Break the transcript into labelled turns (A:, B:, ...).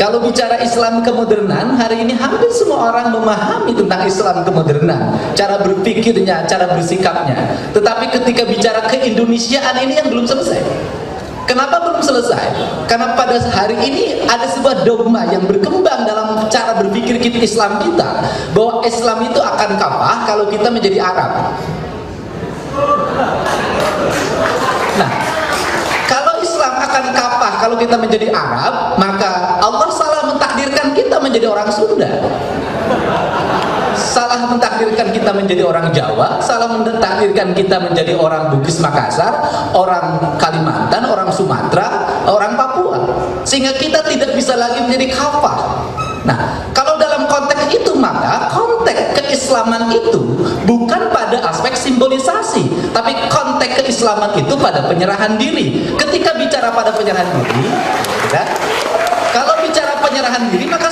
A: Kalau bicara Islam kemodernan, hari ini hampir semua orang memahami tentang Islam kemodernan, cara berpikirnya, cara bersikapnya. Tetapi ketika bicara keindonesiaan ini yang belum selesai. Kenapa belum selesai? Karena pada hari ini ada sebuah dogma yang berkembang dalam cara berpikir kita Islam kita, bahwa Islam itu akan kafah kalau kita menjadi Arab. Nah, kalau Islam akan kafah kalau kita menjadi Arab, maka Allah salah mentakdirkan kita menjadi orang Sunda, salah mentakdirkan kita menjadi orang Jawa, salah mentakdirkan kita menjadi orang Bugis Makassar, orang Kalimantan, orang Sumatera, orang Papua, sehingga kita tidak bisa lagi menjadi kafah. Nah, kalau dalam konteks itu, maka konteks keislaman itu bukan pada aspek simbolisasi, tapi konteks keislaman itu pada penyerahan diri. Ketika bicara pada penyerahan diri, ya, kalau bicara penyerahan diri, maka